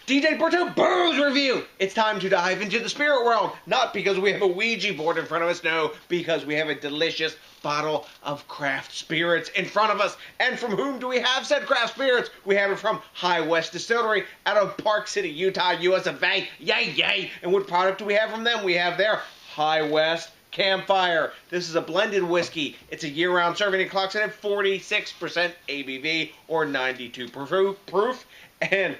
DJs BrewTube Booze Review! It's time to dive into the spirit world. Not because we have a Ouija board in front of us, no, because we have a delicious bottle of craft spirits in front of us. And from whom do we have said craft spirits? We have it from West Distillery out of Park City, Utah, US of A. Yay, yay! And what product do we have from them? We have their West Campfire. This is a blended whiskey. It's a year-round serving. It clocks in at 46% ABV or 92 proof. And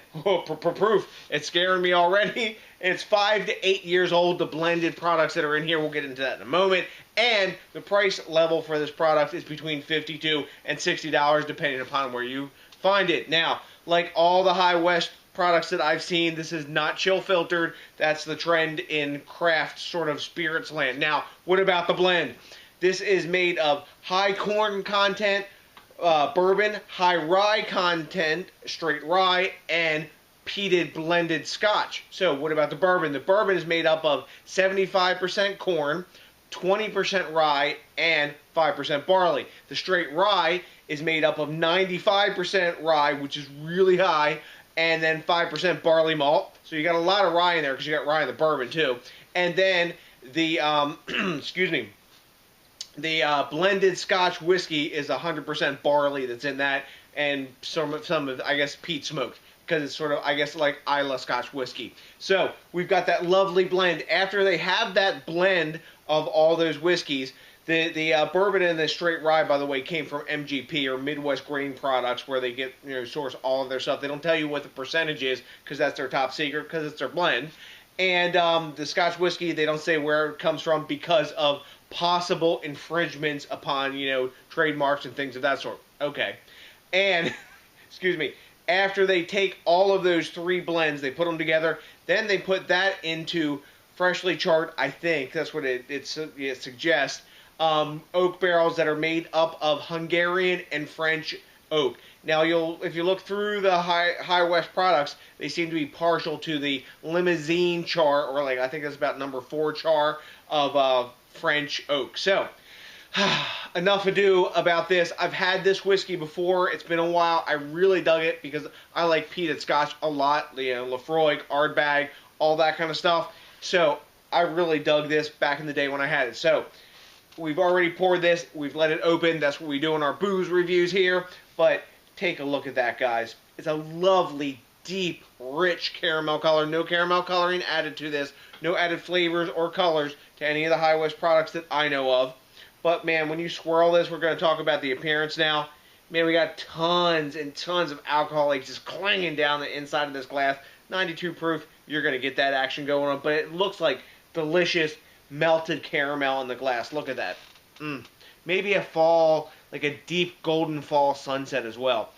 proof, it's scaring me already. It's 5 to 8 years old. The blended products that are in here, we'll get into that in a moment. And the price level for this product is between $52 and $60, depending upon where you find it. Now, like all the West products that I've seen, this is not chill filtered. That's the trend in craft sort of spirits land. Now, what about the blend? This is made of high corn content, bourbon, high rye content, straight rye, and peated blended Scotch. So what about the bourbon? The bourbon is made up of 75% corn, 20% rye, and 5% barley. The straight rye is made up of 95% rye, which is really high, and then 5% barley malt. So you got a lot of rye in there because you got rye in the bourbon too. And then the excuse me, the blended Scotch whiskey is 100% barley that's in that, and some of I guess peat smoked, because it's sort of, I guess, like Islay Scotch whiskey. So we've got that lovely blend. After they have that blend of all those whiskeys, the bourbon and the straight rye, by the way, came from MGP, or Midwest Grain Products, where they get, source all of their stuff. They don't tell you what the percentage is because that's their top secret, because it's their blend. And the Scotch whiskey, they don't say where it comes from because of possible infringements upon, trademarks and things of that sort. Okay. And, excuse me, after they take all of those three blends, they put them together, then they put that into freshly charred, I think, that's what it suggests, oak barrels that are made up of Hungarian and French oak. Now, if you look through the West products, they seem to be partial to the limousine char, or I think that's about number 4 char of French oak. So, enough ado about this. I've had this whiskey before. It's been a while. I really dug it because I like peated Scotch a lot. Lefroy, Ardbeg, all that kind of stuff. So, I really dug this back in the day when I had it. So, we've already poured this. We've let it open. That's what we do in our booze reviews here. But take a look at that, guys. It's a lovely, deep, rich caramel color. No caramel coloring added to this. No added flavors or colors to any of the West products that I know of. But, man, when you swirl this, we're going to talk about the appearance now. Man, we got tons and tons of alcohol just clanging down the inside of this glass. 92 proof. You're going to get that action going on. But it looks like delicious melted caramel in the glass. Look at that. Maybe a fall, like a deep golden fall sunset as well.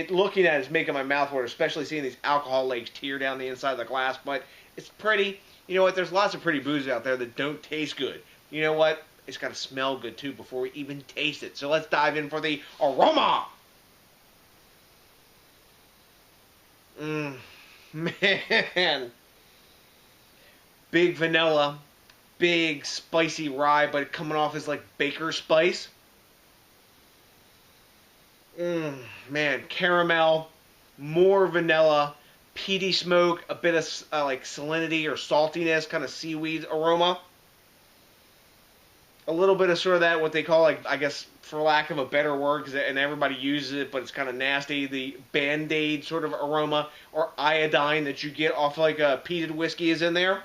Looking at it is making my mouth water, especially seeing these alcohol lakes tear down the inside of the glass. But it's pretty. You know what? There's lots of pretty booze out there that don't taste good. You know what? It's got to smell good, too, before we even taste it. So let's dive in for the aroma. Man. Big vanilla. Big spicy rye, but coming off as like baker spice. Man, caramel, more vanilla, peaty smoke, a bit of like salinity or saltiness, kind of seaweed aroma. A little bit of sort of that, what they call, like, I guess, for lack of a better word, and everybody uses it, but it's kind of nasty, the Band-Aid sort of aroma, or iodine that you get off like a peated whiskey is in there.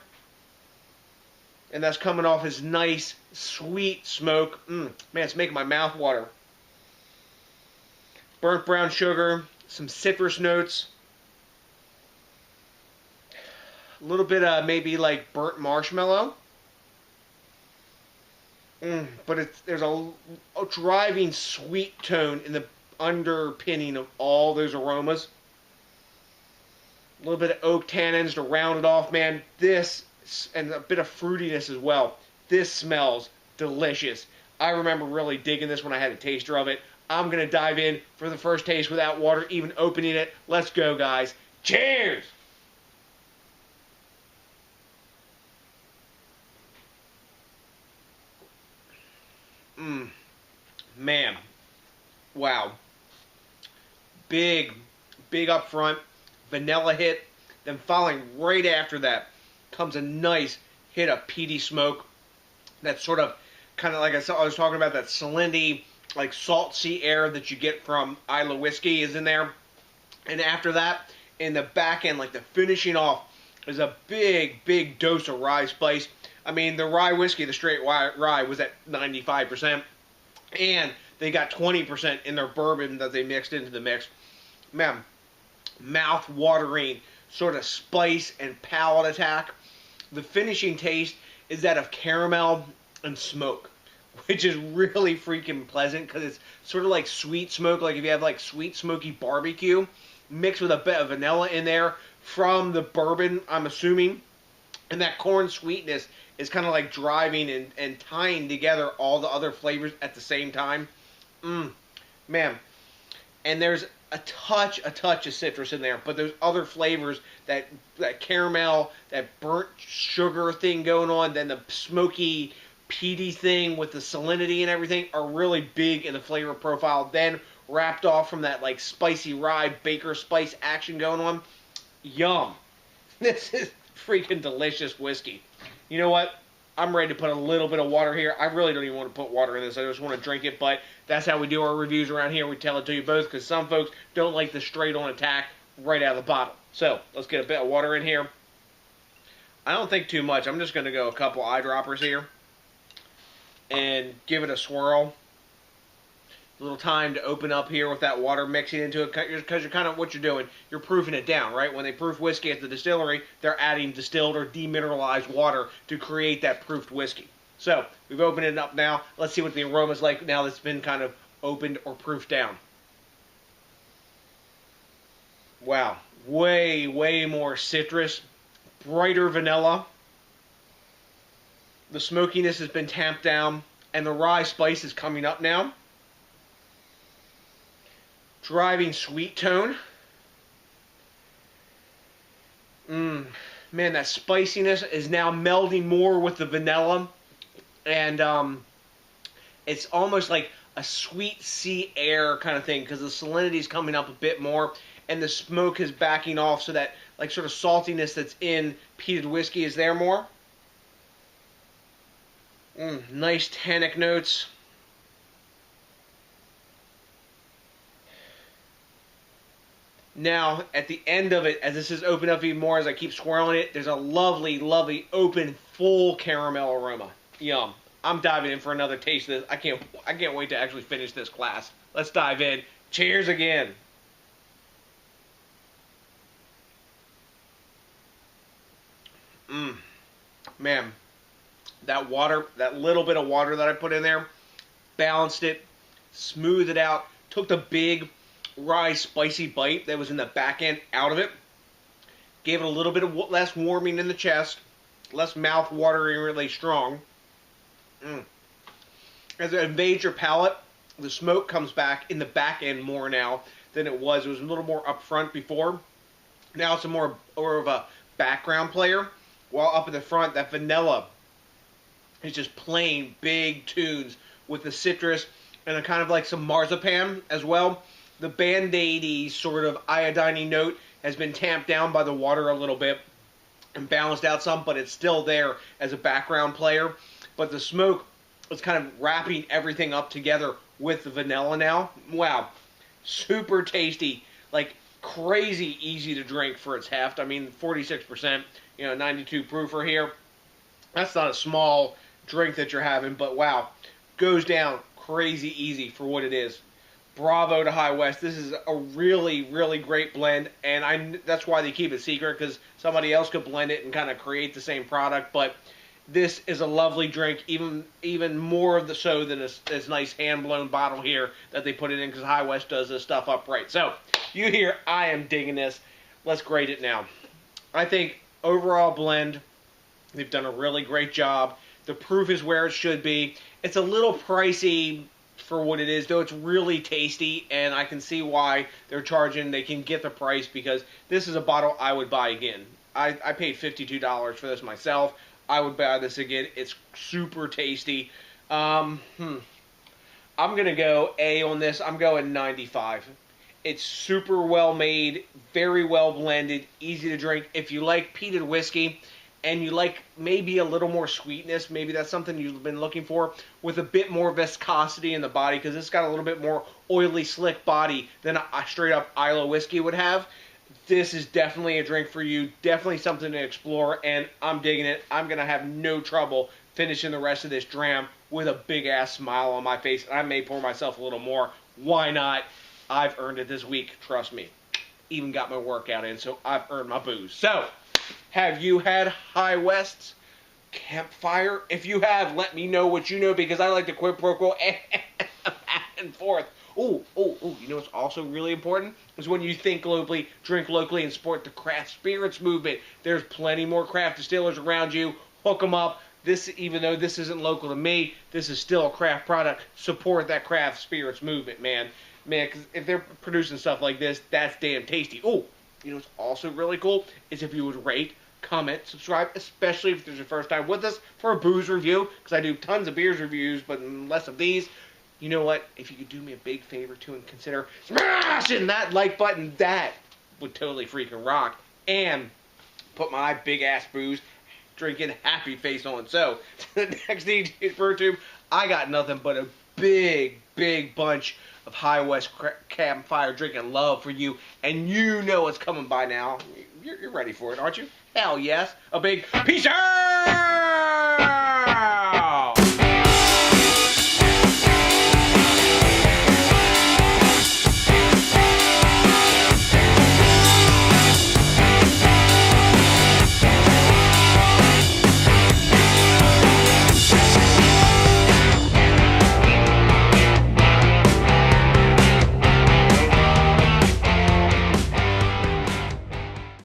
And that's coming off as nice, sweet smoke. Man, it's making my mouth water. Burnt brown sugar, some citrus notes. A little bit of maybe like burnt marshmallow. But there's a driving sweet tone in the underpinning of all those aromas. A little bit of oak tannins to round it off, man. This, and a bit of fruitiness as well. This smells delicious. I remember really digging this when I had a taster of it. I'm going to dive in for the first taste without water, even opening it. Let's go, guys. Cheers! Man. Wow. Big up front. Vanilla hit. Then following right after that comes a nice hit of peaty smoke. That sort of, kind of like I was talking about, that salinity, like salt sea air that you get from Islay whiskey is in there. And after that, in the back end, like the finishing off, is a big dose of rye spice. I mean, the rye whiskey, the straight rye, was at 95%. And they got 20% in their bourbon that they mixed into the mix. Man, mouth-watering sort of spice and palate attack. The finishing taste is that of caramel and smoke, which is really freaking pleasant because it's sort of like sweet smoke, like if you have like sweet smoky barbecue mixed with a bit of vanilla in there from the bourbon, I'm assuming. And that corn sweetness is kind of like driving and tying together all the other flavors at the same time. Man. And there's a touch of citrus in there, but there's other flavors, that caramel, that burnt sugar thing going on, then the smoky, peaty thing with the salinity and everything are really big in the flavor profile. Then wrapped off from that like spicy rye baker spice action going on. Yum. This is freaking delicious whiskey. You know what? I'm ready to put a little bit of water here. I really don't even want to put water in this. I just want to drink it, but that's how we do our reviews around here. We tell it to you both because some folks don't like the straight-on attack right out of the bottle. So, let's get a bit of water in here. I don't think too much. I'm just going to go a couple eyedroppers here and give it a swirl. A little time to open up here with that water mixing into it, because you're kind of, what you're doing, you're proofing it down, right? When they proof whiskey at the distillery, they're adding distilled or demineralized water to create that proofed whiskey. So, we've opened it up now. Let's see what the aroma's like now that's been kind of opened or proofed down. Wow. Way more citrus. Brighter vanilla. The smokiness has been tamped down, and the rye spice is coming up now. Driving sweet tone. Man, that spiciness is now melding more with the vanilla. And it's almost like a sweet sea air kind of thing, because the salinity is coming up a bit more, and the smoke is backing off, so that like sort of saltiness that's in peated whiskey is there more. Nice tannic notes. Now, at the end of it, as this is opened up even more, as I keep swirling it, there's a lovely, open, full caramel aroma. Yum. I'm diving in for another taste of this. I can't wait to actually finish this glass. Let's dive in. Cheers again. Man, that water, that little bit of water that I put in there, balanced it, smoothed it out, took the big rye spicy bite that was in the back end out of it, gave it a little bit of less warming in the chest, less mouth watering, really strong. As it invades your palate, the smoke comes back in the back end more now than it was. It was a little more up front before. Now it's more of a background player, while up in the front, that vanilla is just playing big tunes with the citrus and a kind of like some marzipan as well. The Band-Aid-y sort of iodine note has been tamped down by the water a little bit and balanced out some, but it's still there as a background player. But the smoke is kind of wrapping everything up together with the vanilla now. Wow. Super tasty. Like, crazy easy to drink for its heft. I mean, 46%, 92 proofer here. That's not a small drink that you're having, but wow. Goes down crazy easy for what it is. Bravo to High West. This is a really great blend, and that's why they keep it secret, because somebody else could blend it and kind of create the same product, but this is a lovely drink, even more of the so than this nice hand-blown bottle here that they put it in, because High West does this stuff upright. So, you hear I am digging this. Let's grade it now. I think overall blend, they've done a really great job. The proof is where it should be. It's a little pricey for what it is, though it's really tasty, and I can see why they're charging. They can get the price, because this is a bottle I would buy again. I paid $52 for this myself. I would buy this again. It's super tasty. I'm going to go A on this. I'm going 95. It's super well made, very well blended, easy to drink. If you like peated whiskey and you like maybe a little more sweetness, maybe that's something you've been looking for, with a bit more viscosity in the body, because it's got a little bit more oily, slick body than a straight up Islay whiskey would have. This is definitely a drink for you, definitely something to explore, and I'm digging it. I'm going to have no trouble finishing the rest of this dram with a big-ass smile on my face, and I may pour myself a little more. Why not? I've earned it this week, trust me. Even got my workout in, so I've earned my booze. So, have you had High West's Campfire? If you have, let me know what you know, because I like to quid pro quo back and forth. You know what's also really important? Is when you think globally, drink locally, and support the craft spirits movement. There's plenty more craft distillers around you. Hook them up. This, even though this isn't local to me, this is still a craft product. Support that craft spirits movement, man. Man, because if they're producing stuff like this, that's damn tasty. You know what's also really cool? Is if you would rate, comment, subscribe, especially if there's your first time with us for a booze review, because I do tons of beers reviews, but less of these. You know what? If you could do me a big favor, too, and consider smashing that like button, that would totally freaking rock. And put my big-ass booze drinking happy face on. So, to the next DJs BrewTube, I got nothing but a big, big bunch of High West Campfire drinking love for you. And you know it's coming by now. You're ready for it, aren't you? Hell yes. A big peace out!